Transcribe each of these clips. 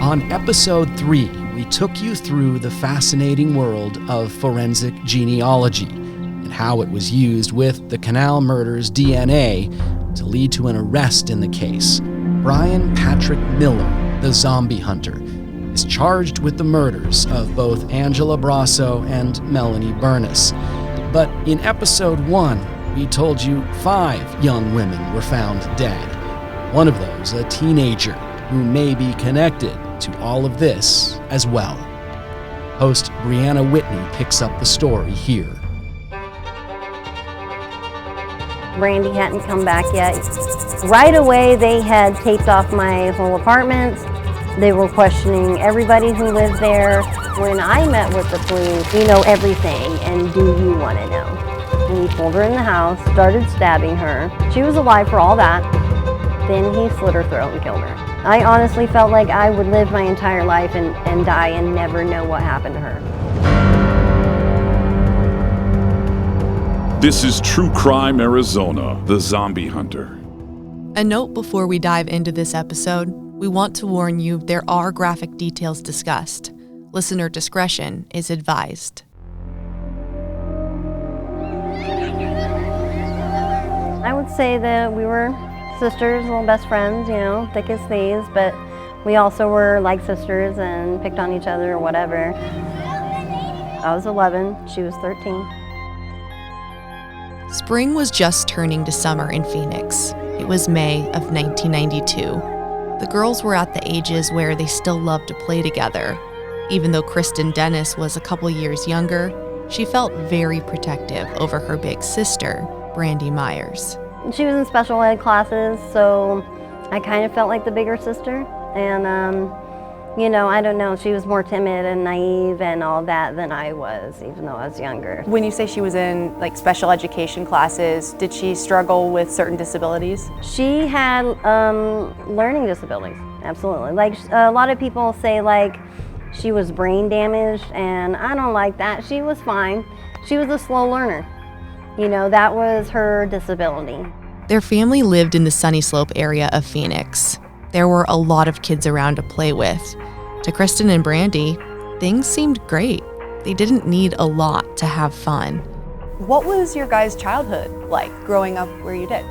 On episode 3, we took you through the fascinating world of forensic genealogy and how it was used with the Canal Murders DNA to lead to an arrest in the case. Bryan Patrick Miller, the zombie hunter, is charged with the murders of both Angela Brasso and Melanie Burness. But in episode 1, we told you 5 young women were found dead. One of those a teenager who may be connected to all of this as well. Host Brianna Whitney picks up the story here. Brandy hadn't come back yet. Right away, they had taped off my whole apartment. They were questioning everybody who lived there. When I met with the police, you know everything, and do you want to know? And he pulled her in the house, started stabbing her. She was alive for all that. Then he slit her throat and killed her. I honestly felt like I would live my entire life and die and never know what happened to her. This is True Crime Arizona, The Zombie Hunter. A note before we dive into this episode, we want to warn you there are graphic details discussed. Listener discretion is advised. I would say that we were sisters, little best friends, you know, thick as thieves, but we also were like sisters and picked on each other or whatever. I was 11, she was 13. Spring was just turning to summer in Phoenix. It was May of 1992. The girls were at the ages where they still loved to play together. Even though Kristen Dennis was a couple years younger, she felt very protective over her big sister, Brandy Myers. She was in special ed classes, so I kind of felt like the bigger sister. And, you know, I don't know, she was more timid and naive and all that than I was, even though I was younger. When you say she was in like special education classes, did she struggle with certain disabilities? She had learning disabilities, absolutely. Like a lot of people say like she was brain damaged, and I don't like that. She was fine. She was a slow learner. You know, that was her disability. Their family lived in the Sunny Slope area of Phoenix. There were a lot of kids around to play with. To Kristen and Brandy, things seemed great. They didn't need a lot to have fun. What was your guys' childhood like growing up where you did?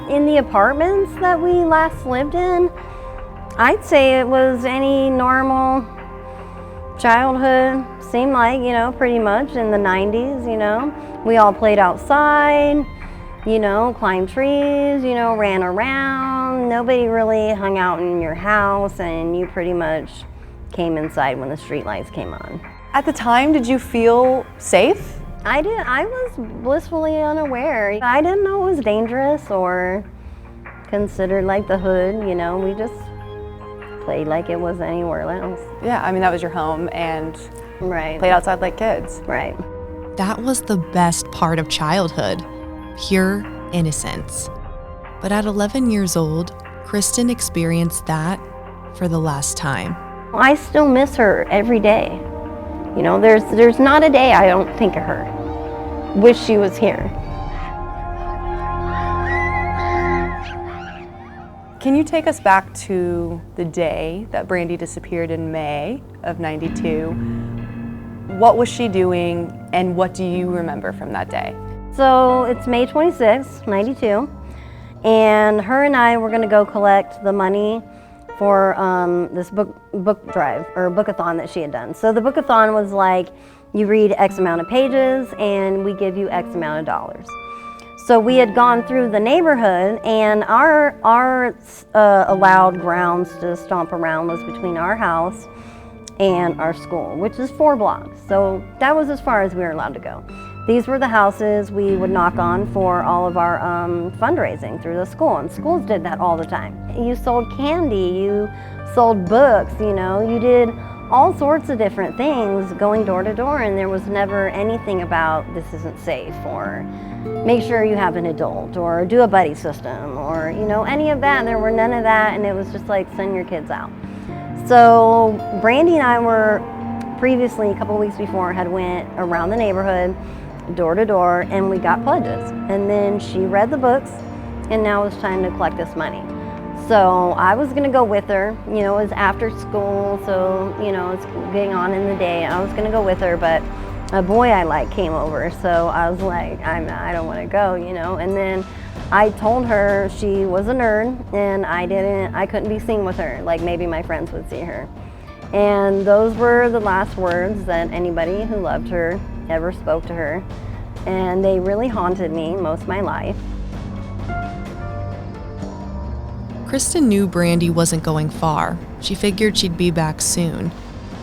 In the apartments that we last lived in, I'd say it was any normal childhood. Seemed like, you know, pretty much in the 90s, you know. We all played outside, you know, climbed trees, you know, ran around. Nobody really hung out in your house, and you pretty much came inside when the street lights came on. At the time, did you feel safe? I did. I was blissfully unaware. I didn't know it was dangerous or considered like the hood, you know. We just played like it was anywhere else. Yeah, I mean, that was your home and right. Played outside like kids. Right. That was the best part of childhood, pure innocence. But at 11 years old, Kristen experienced that for the last time. I still miss her every day. You know, there's not a day I don't think of her. Wish she was here. Can you take us back to the day that Brandy disappeared in May of '92? What was she doing, and what do you remember from that day? So it's May 26, '92, and her and I were going to go collect the money for this book drive or bookathon that she had done. So the bookathon was like, you read X amount of pages and we give you X amount of dollars. So we had gone through the neighborhood, and our allowed grounds to stomp around was between our house and our school, which is 4 blocks. So that was as far as we were allowed to go. These were the houses we would knock on for all of our fundraising through the school, and schools did that all the time. You sold candy, you sold books, you know, you did all sorts of different things going door to door, and there was never anything about this isn't safe, or make sure you have an adult, or do a buddy system, or, you know, any of that. There were none of that, and it was just like, send your kids out. So Brandy and I were previously, a couple weeks before, had went around the neighborhood, door to door, and we got pledges. And then she read the books, and now it's time to collect this money. So I was gonna go with her. You know, it was after school, so, you know, it's getting on in the day. I was gonna go with her, but a boy I like came over, so I was like, I don't wanna go, you know. And then I told her she was a nerd and I couldn't be seen with her, like maybe my friends would see her. And those were the last words that anybody who loved her ever spoke to her. And they really haunted me most of my life. Kristen knew Brandy wasn't going far. She figured she'd be back soon.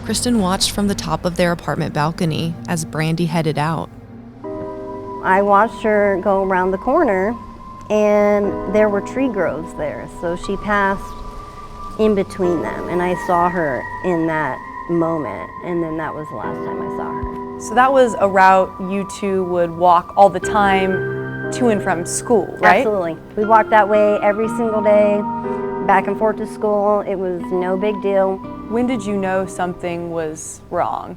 Kristen watched from the top of their apartment balcony as Brandy headed out. I watched her go around the corner and there were tree groves there. So she passed in between them and I saw her in that moment, and then that was the last time I saw her. So that was a route you two would walk all the time to and from school, right? Absolutely. We walked that way every single day, back and forth to school. It was no big deal. When did you know something was wrong?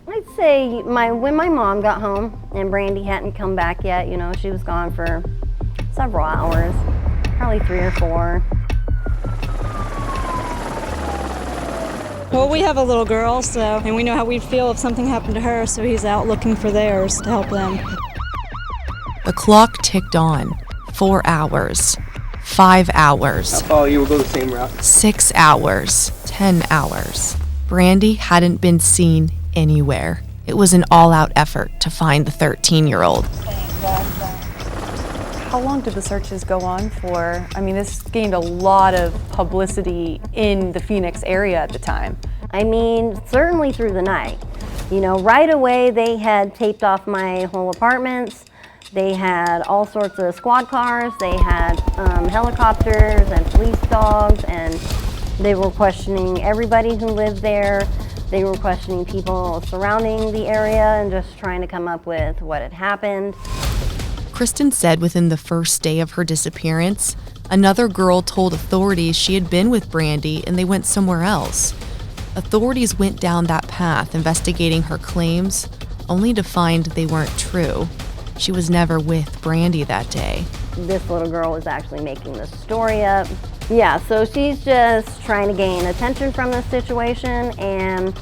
I'd say when my mom got home and Brandy hadn't come back yet, you know, she was gone for several hours, probably 3 or 4. Well, we have a little girl, and we know how we'd feel if something happened to her, so he's out looking for theirs to help them. The clock ticked on. 4 hours. 5 hours. Oh, you will go the same route. 6 hours. 10 hours. Brandy hadn't been seen anywhere. It was an all-out effort to find the 13-year-old. How long did the searches go on for? I mean, this gained a lot of publicity in the Phoenix area at the time. I mean, certainly through the night. You know, right away they had taped off my whole apartments. They had all sorts of squad cars. They had helicopters and police dogs, and they were questioning everybody who lived there. They were questioning people surrounding the area and just trying to come up with what had happened. Kristen said within the first day of her disappearance, another girl told authorities she had been with Brandy and they went somewhere else. Authorities went down that path investigating her claims, only to find they weren't true. She was never with Brandy that day. This little girl was actually making this story up. Yeah, so she's just trying to gain attention from the situation, and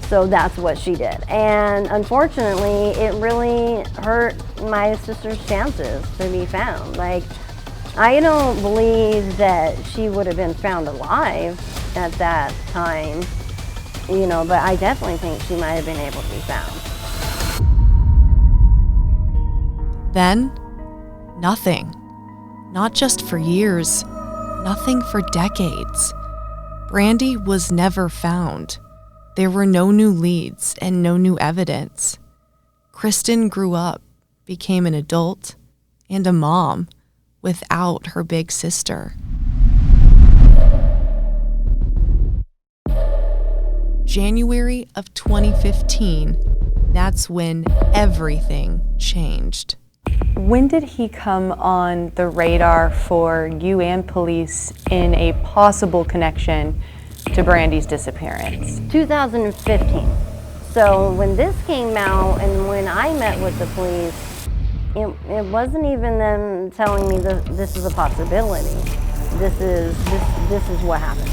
so that's what she did. And unfortunately, it really hurt my sister's chances to be found. Like, I don't believe that she would have been found alive at that time, you know, but I definitely think she might have been able to be found. Then, nothing. Not just for years, nothing for decades. Brandy was never found. There were no new leads and no new evidence. Kristen grew up, became an adult, and a mom without her big sister. January of 2015, that's when everything changed. When did he come on the radar for you and police in a possible connection to Brandy's disappearance? 2015. So when this came out and when I met with the police, it wasn't even them telling me that this is a possibility. This is what happened.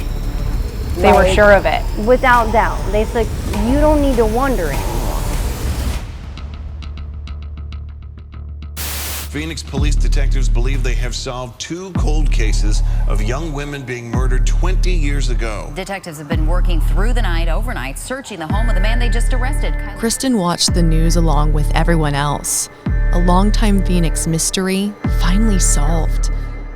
They were sure of it. Without doubt. They said, you don't need to wonder anymore. Phoenix police detectives believe they have solved 2 cold cases of young women being murdered 20 years ago. Detectives have been working through the night, overnight, searching the home of the man they just arrested. Kristen watched the news along with everyone else. A longtime Phoenix mystery finally solved.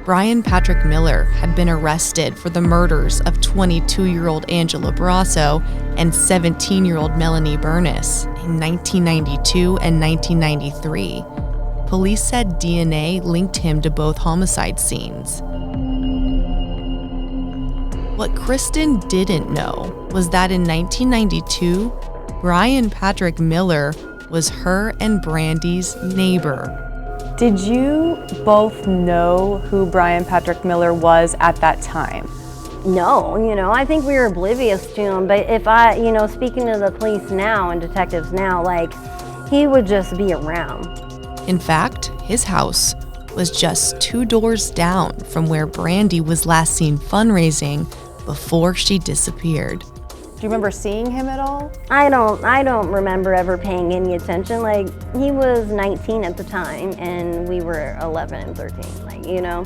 Bryan Patrick Miller had been arrested for the murders of 22-year-old Angela Barrasso and 17-year-old Melanie Bernis in 1992 and 1993. Police said DNA linked him to both homicide scenes. What Kristen didn't know was that in 1992, Bryan Patrick Miller was her and Brandy's neighbor. Did you both know who Bryan Patrick Miller was at that time? No, you know, I think we were oblivious to him, but if I, you know, speaking to the police now and detectives now, like, he would just be around. In fact, his house was just 2 doors down from where Brandy was last seen fundraising before she disappeared. Do you remember seeing him at all? I don't remember ever paying any attention. Like, he was 19 at the time and we were 11 and 13. Like, you know,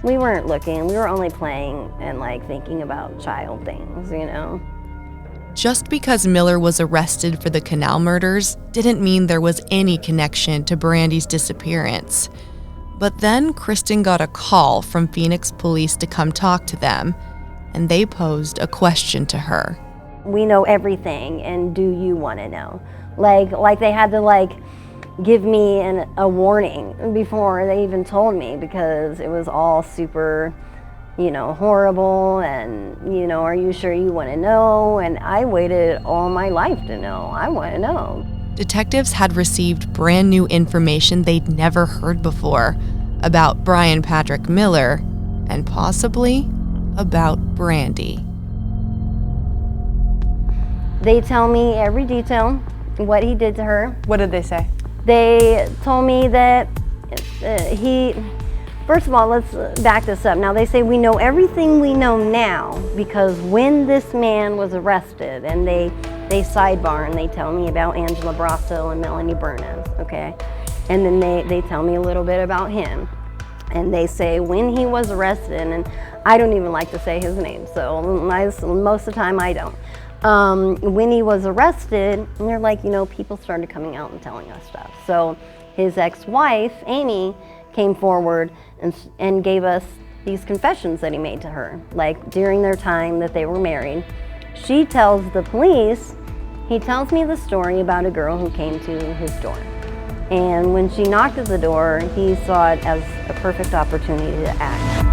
we weren't looking. We were only playing and like thinking about child things, you know. Just because Miller was arrested for the Canal Murders didn't mean there was any connection to Brandy's disappearance. But then Kristen got a call from Phoenix police to come talk to them, and they posed a question to her. We know everything, and do you want to know? Like they had to like give me a warning before they even told me, because it was all super, you know, horrible, and, you know, are you sure you want to know? And I waited all my life to know. I want to know. Detectives had received brand new information they'd never heard before about Bryan Patrick Miller, and possibly about Brandy. They tell me every detail, what he did to her. What did they say? They told me that first of all, let's back this up. Now, they say we know everything we know now because when this man was arrested, and they sidebar and they tell me about Angela Brasso and Melanie Bernas, okay? And then they tell me a little bit about him. And they say when he was arrested, and I don't even like to say his name, so most of the time I don't. When he was arrested, and they're like, you know, people started coming out and telling us stuff. So his ex-wife, Amy, came forward and gave us these confessions that he made to her, like during their time that they were married. She tells the police, he tells me the story about a girl who came to his door. And when she knocked at the door, he saw it as a perfect opportunity to act.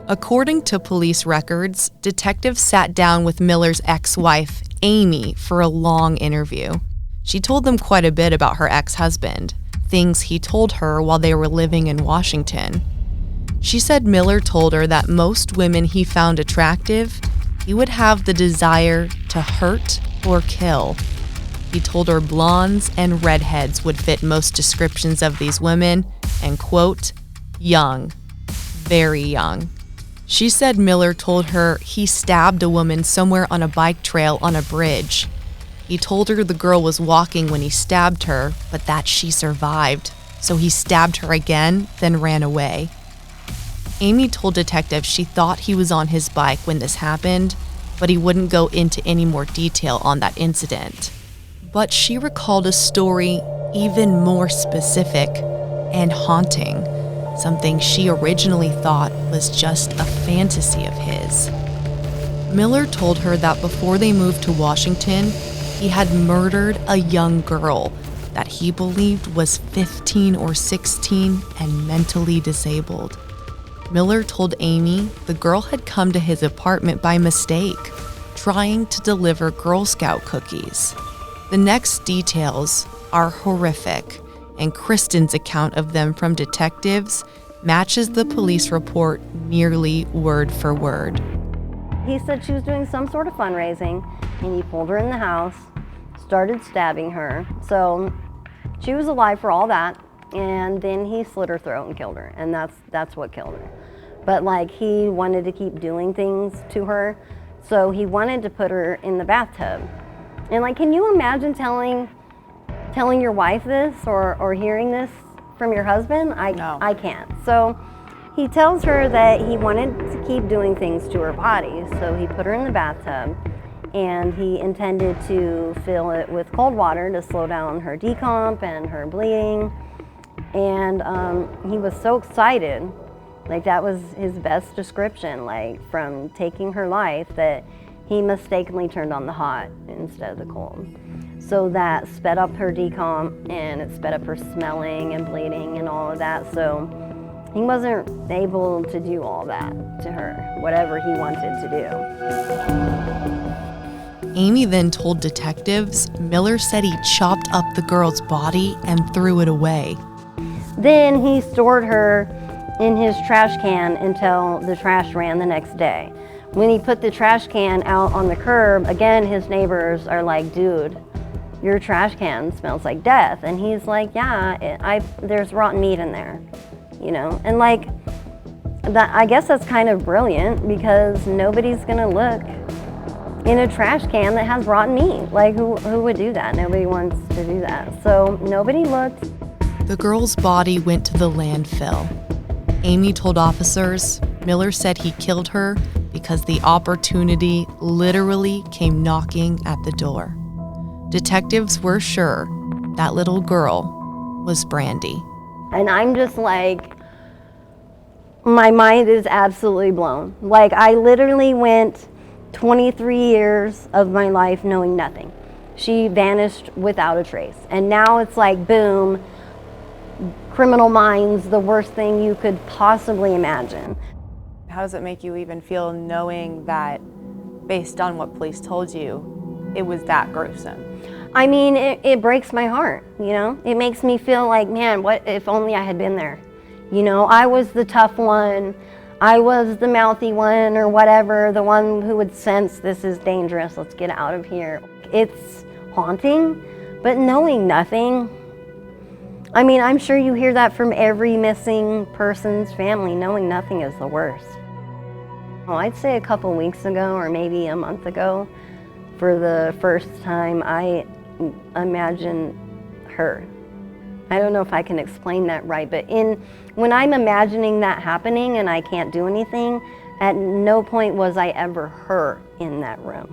According to police records, detectives sat down with Miller's ex-wife, Amy, for a long interview. She told them quite a bit about her ex-husband, things he told her while they were living in Washington. She said Miller told her that most women he found attractive, he would have the desire to hurt or kill. He told her blondes and redheads would fit most descriptions of these women, and quote, young, very young. She said Miller told her he stabbed a woman somewhere on a bike trail on a bridge. He told her the girl was walking when he stabbed her, but that she survived, so he stabbed her again, then ran away. Amy told detectives she thought he was on his bike when this happened, but he wouldn't go into any more detail on that incident. But she recalled a story even more specific and haunting, something she originally thought was just a fantasy of his. Miller told her that before they moved to Washington, he had murdered a young girl that he believed was 15 or 16 and mentally disabled. Miller told Amy the girl had come to his apartment by mistake, trying to deliver Girl Scout cookies. The next details are horrific, and Kristen's account of them from detectives matches the police report nearly word for word. He said she was doing some sort of fundraising, and he pulled her in the house, started stabbing her. So she was alive for all that, and then he slit her throat and killed her, and that's what killed her. But like, he wanted to keep doing things to her, so he wanted to put her in the bathtub. And like, can you imagine telling your wife this or hearing this from your husband? No. I can't. So he tells her that he wanted to keep doing things to her body, so he put her in the bathtub, and he intended to fill it with cold water to slow down her decomp and her bleeding. And he was so excited, like that was his best description, like from taking her life, that he mistakenly turned on the hot instead of the cold. So that sped up her decomp, and it sped up her smelling and bleeding and all of that. So he wasn't able to do all that to her, whatever he wanted to do. Amy then told detectives Miller said he chopped up the girl's body and threw it away. Then he stored her in his trash can until the trash ran the next day. When he put the trash can out on the curb, again, his neighbors are like, dude, your trash can smells like death. And he's like, yeah, there's rotten meat in there, you know? And like, I guess that's kind of brilliant, because nobody's gonna look in a trash can that has rotten meat. Like, who would do that? Nobody wants to do that. So nobody looked. The girl's body went to the landfill. Amy told officers Miller said he killed her because the opportunity literally came knocking at the door. Detectives were sure that little girl was Brandy. And I'm just like, my mind is absolutely blown. Like, I literally went 23 years of my life knowing nothing. She vanished without a trace. And now it's like, boom, Criminal Minds, the worst thing you could possibly imagine. How does it make you even feel knowing that, based on what police told you, it was that gruesome? I mean, it breaks my heart, you know? It makes me feel like, man, what if only I had been there? You know, I was the tough one, I was the mouthy one or whatever, the one who would sense this is dangerous, let's get out of here. It's haunting, but knowing nothing, I mean, I'm sure you hear that from every missing person's family. Knowing nothing is the worst. Well, I'd say a couple weeks ago or maybe a month ago, for the first time, I imagined her. I don't know if I can explain that right, but when I'm imagining that happening and I can't do anything, at no point was I ever her in that room.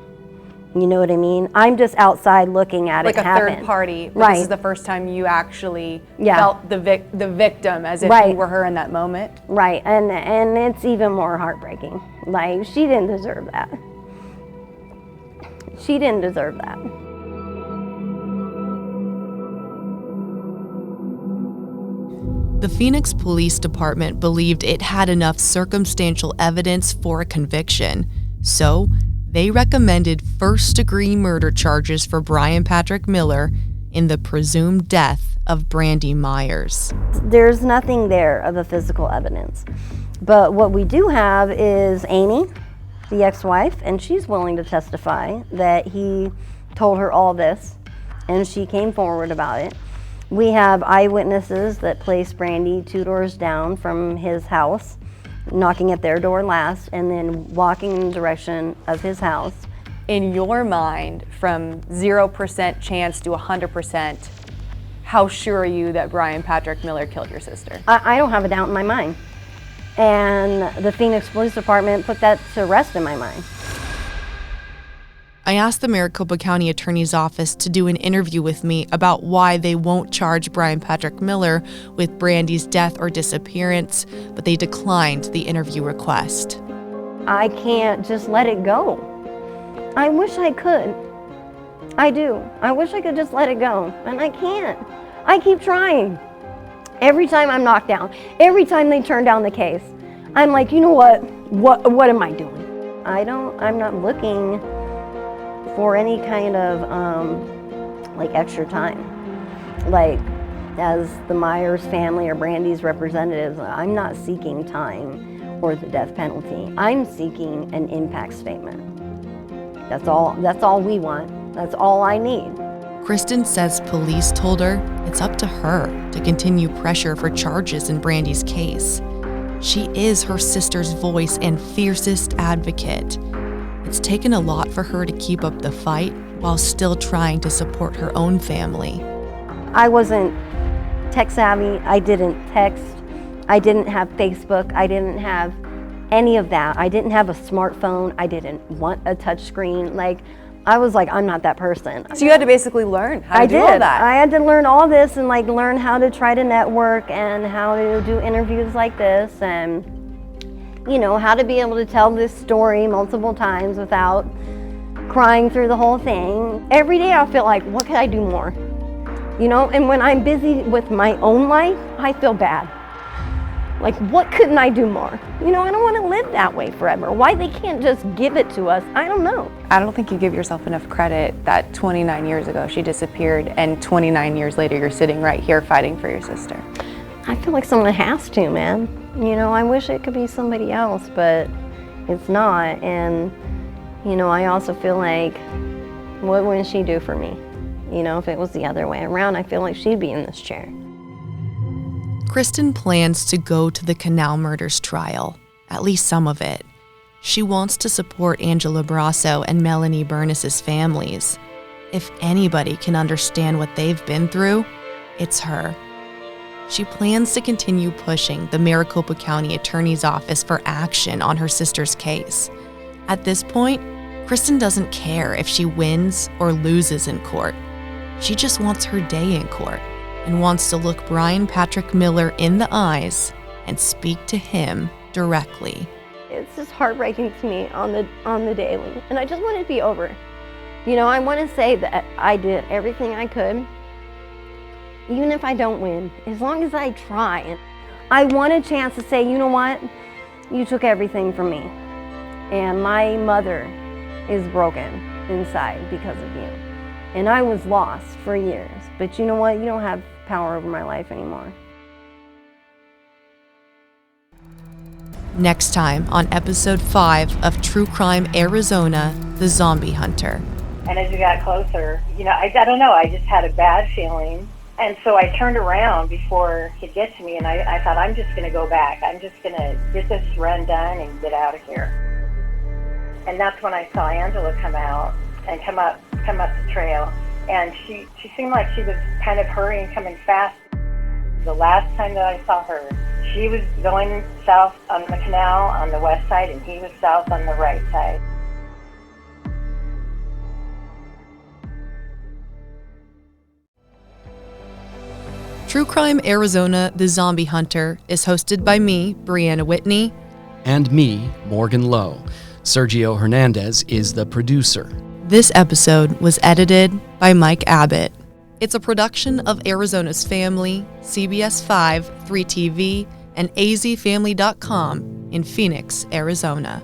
You know what I mean? I'm just outside looking at it happen. Like a third party, but right. This is the first time you actually felt the victim as if you were her in that moment. Right, and it's even more heartbreaking. Like, she didn't deserve that. She didn't deserve that. The Phoenix Police Department believed it had enough circumstantial evidence for a conviction, so they recommended first-degree murder charges for Bryan Patrick Miller in the presumed death of Brandy Myers. There's nothing there of the physical evidence, but what we do have is Amy, the ex-wife, and she's willing to testify that he told her all this, and she came forward about it. We have eyewitnesses that placed Brandy 2 doors down from his house, knocking at their door last, and then walking in the direction of his house. In your mind, from 0% chance to 100%, how sure are you that Bryan Patrick Miller killed your sister? I don't have a doubt in my mind. And the Phoenix Police Department put that to rest in my mind. I asked the Maricopa County Attorney's Office to do an interview with me about why they won't charge Bryan Patrick Miller with Brandy's death or disappearance, but they declined the interview request. I can't just let it go. I wish I could. I do. I wish I could just let it go, and I can't. I keep trying. Every time I'm knocked down, every time they turn down the case, I'm like, you know what? What am I doing? I'm not looking for any kind of like extra time. Like, as the Myers family or Brandy's representatives, I'm not seeking time or the death penalty. I'm seeking an impact statement. That's all we want. That's all I need. Kristen says police told her it's up to her to continue pressure for charges in Brandy's case. She is her sister's voice and fiercest advocate. It's taken a lot for her to keep up the fight while still trying to support her own family. I wasn't tech savvy. I didn't text. I didn't have Facebook. I didn't have any of that. I didn't have a smartphone. I didn't want a touch screen. Like, I was like, I'm not that person. So you had to basically learn how to do all that. I had to learn all this and like learn how to try to network and how to do interviews like this, and you know, how to be able to tell this story multiple times without crying through the whole thing. Every day I feel like, what could I do more? You know, and when I'm busy with my own life, I feel bad. Like, what couldn't I do more? You know, I don't want to live that way forever. Why they can't just give it to us, I don't know. I don't think you give yourself enough credit that 29 years ago she disappeared, and 29 years later you're sitting right here fighting for your sister. I feel like someone has to, man. You know, I wish it could be somebody else, but it's not. And, you know, I also feel like, what wouldn't she do for me? You know, if it was the other way around, I feel like she'd be in this chair. Kristen plans to go to the Canal Murders trial, at least some of it. She wants to support Angela Brasso and Melanie Bernis's families. If anybody can understand what they've been through, it's her. She plans to continue pushing the Maricopa County Attorney's Office for action on her sister's case. At this point, Kristen doesn't care if she wins or loses in court. She just wants her day in court and wants to look Bryan Patrick Miller in the eyes and speak to him directly. It's just heartbreaking to me on the daily, and I just want it to be over. You know, I want to say that I did everything I could, even if I don't win, as long as I try. I want a chance to say, you know what, you took everything from me, and my mother is broken inside because of you. And I was lost for years, but you know what, you don't have power over my life anymore. Next time on episode 5 of True Crime Arizona, The Zombie Hunter. And as we got closer, you know, I don't know, I just had a bad feeling. And so I turned around before he'd get to me, and I thought, I'm just going to go back. I'm just going to get this run done and get out of here. And that's when I saw Angela come out and come up the trail. And she seemed like she was kind of hurrying, coming fast. The last time that I saw her, she was going south on the canal on the west side, and he was south on the right side. True Crime Arizona, The Zombie Hunter is hosted by me, Brianna Whitney. And me, Morgan Lowe. Sergio Hernandez is the producer. This episode was edited by Mike Abbott. It's a production of Arizona's Family, CBS 5, 3TV, and azfamily.com in Phoenix, Arizona.